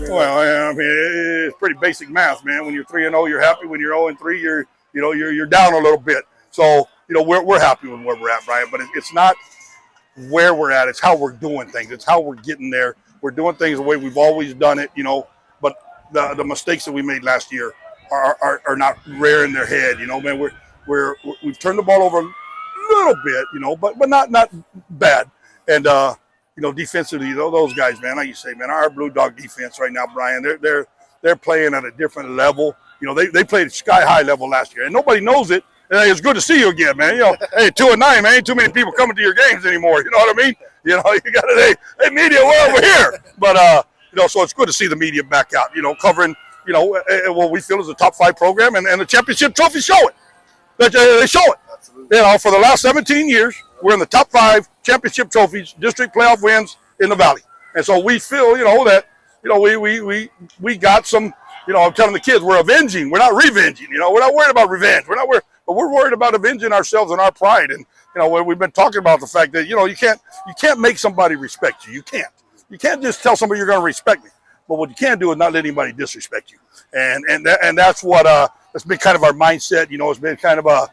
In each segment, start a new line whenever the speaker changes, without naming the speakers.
Well, I mean, it's pretty basic math, man. When you're 3-0, you're happy. When you're 0-3, you're down a little bit. So, we're happy with where we're at, Brian. But it's not where we're at. It's how we're doing things. It's how we're getting there. We're doing things the way we've always done it, But the mistakes that we made last year are not rare in their head, Man, we've turned the ball over a little bit, but not bad. And defensively, those guys, man, like you say, man, our Blue Dog defense right now, Brian, they're playing at a different level. They played at sky high level last year, and nobody knows it. And it's good to see you again, man. Hey, 2-9, man. Ain't too many people coming to your games anymore. You know what I mean? You got to, hey, media, we're over here. But so it's good to see the media back out. Covering, what we feel is a top 5 program, and the championship trophies show it. They show it. Absolutely. For the last 17 years, we're in the top 5 championship trophies, district playoff wins in the Valley. And so we feel, that, we got some, I'm telling the kids, we're avenging. We're not revenging. We're not worried about revenge. But we're worried about avenging ourselves and our pride. And, we've been talking about the fact that, you can't make somebody respect you. You can't. You can't just tell somebody you're going to respect me. But what you can do is not let anybody disrespect you. And that's what, that's been kind of our mindset. It's been kind of a,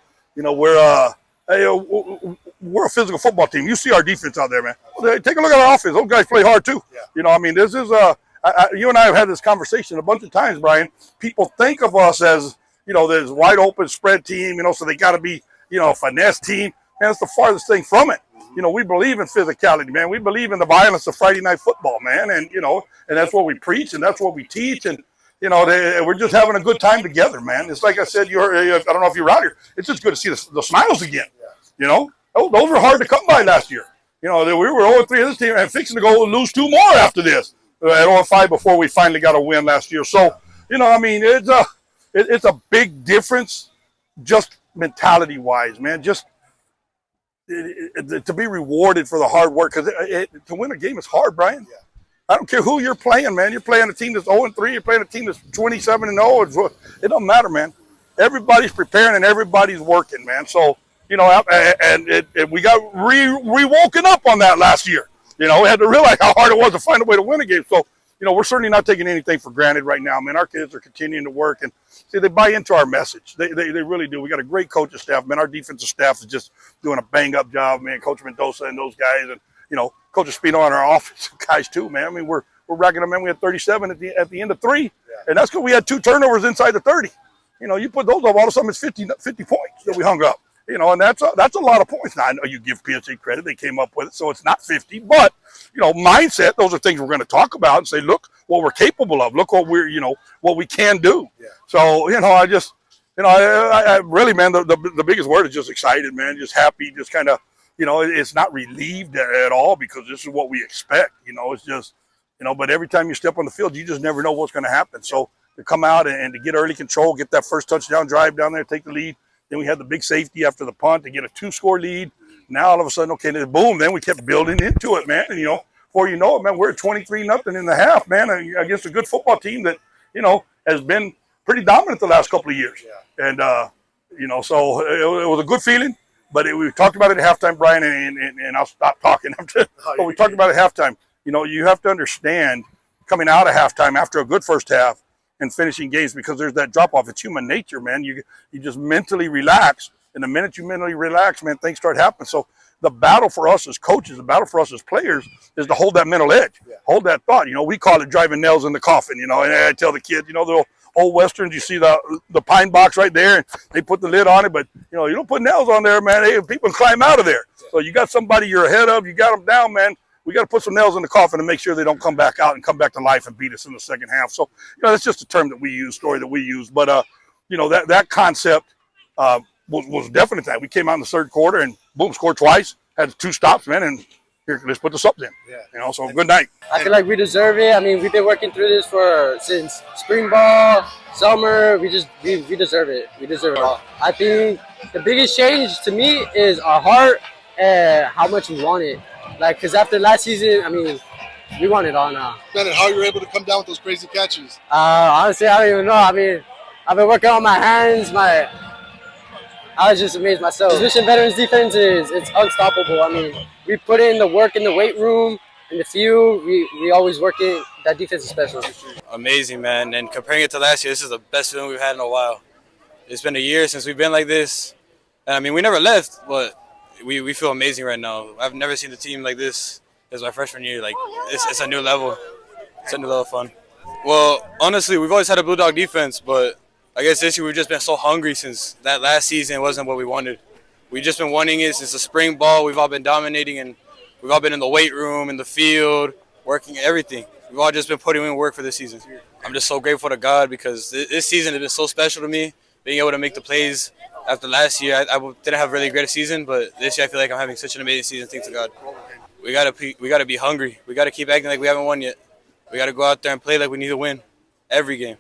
we're a physical football team. You see our defense out there, man. Take a look at our offense. Those guys play hard too. Yeah. This is you and I have had this conversation a bunch of times, Brian. People think of us as, this wide open spread team, so they got to be, a finesse team. Man, it's the farthest thing from it. We believe in physicality, man. We believe in the violence of Friday night football, man. And, and that's what we preach and that's what we teach. And, we're just having a good time together, man. It's like I said, I don't know if you're out here. It's just good to see the smiles again. Those were hard to come by last year. We were 0-3 in this team and fixing to go lose 2 more after this at 0-5 before we finally got a win last year. So, it's a big difference just mentality-wise, man. Just to be rewarded for the hard work, because to win a game is hard, Brian. Yeah. I don't care who you're playing, man. You're playing a team that's 0-3. You're playing a team that's 27-0. It don't matter, man. Everybody's preparing and everybody's working, man. So, and we got re-woken up on that last year. We had to realize how hard it was to find a way to win a game. So, we're certainly not taking anything for granted right now, man. Our kids are continuing to work, and see, they buy into our message. They really do. We got a great coaching staff, man. Our defensive staff is just doing a bang-up job, man. Coach Mendoza and those guys, and Coach Espino and our offensive guys too, man. I mean, we're racking them in. We had 37 at the end of 3, and that's because we had 2 turnovers inside the 30. You put those up, all of a sudden it's 50 points that we hung up. And that's a lot of points. Now, I know you give PSJA credit. They came up with it, so it's not 50. But, mindset, those are things we're going to talk about and say, look what we're capable of. Look what what we can do. Yeah. So, I just, I really, man, the biggest word is just excited, man, just happy, just kind of, it's not relieved at all because this is what we expect. It's just, but every time you step on the field, you just never know what's going to happen. So to come out and to get early control, get that first touchdown drive down there, take the lead. Then we had the big safety after the punt to get a 2-score lead. Now all of a sudden, okay, then boom, then we kept building into it, man. And, before you know it, man, we're at 23-0 in the half, man, against a good football team that, has been pretty dominant the last couple of years. Yeah. And, so it was a good feeling. But we talked about it at halftime, Brian, and I'll stop talking. But we talked about it at halftime. You have to understand coming out of halftime after a good first half, and finishing games, because there's that drop-off. It's human nature, man. You just mentally relax, and the minute you mentally relax, man, things start happening. So the battle for us as coaches, the battle for us as players is to hold that mental edge, hold that thought. We call it driving nails in the coffin, and I tell the kids, the old Westerns, you see the pine box right there, and they put the lid on it, but, you don't put nails on there, man. Hey, people climb out of there. So you got somebody you're ahead of, you got them down, man. We got to put some nails in the coffin and make sure they don't come back out and come back to life and beat us in the second half. So, that's just a term that we use, story that we use. But, that concept was definite that. We came out in the third quarter and, boom, scored twice, had 2 stops, man, and here, let's put the subs in. Yeah. So good night.
I feel like we deserve it. I mean, we've been working through this since spring ball, summer. We deserve it. We deserve it all. I think the biggest change to me is our heart and how much we want it. Because after last season, I mean, we want it all now.
Bennett, how you were able to come down with those crazy catches?
Honestly, I don't even know. I mean, I've been working on my hands. I I was just amazed myself. This Mission Veterans defense it's unstoppable. I mean, we put in the work in the weight room, in the field. We always work in. That defense is special.
Amazing, man. And comparing it to last year, this is the best feeling we've had in a while. It's been a year since we've been like this. And I mean, we never left, but we feel amazing right now. I've never seen the team like this. It's my freshman year. Like, it's a new level. It's a new level of fun. Well, honestly, we've always had a Blue Dog defense, but I guess this year we've just been so hungry since that last season wasn't what we wanted. We've just been wanting it since the spring ball. We've all been dominating, and we've all been in the weight room, in the field, working everything. We've all just been putting in work for this season. I'm just so grateful to God because this season has been so special to me, being able to make the plays. After last year, I didn't have a really great season, but this year I feel like I'm having such an amazing season, thanks to God. We gotta be hungry. We gotta keep acting like we haven't won yet. We gotta go out there and play like we need to win every game.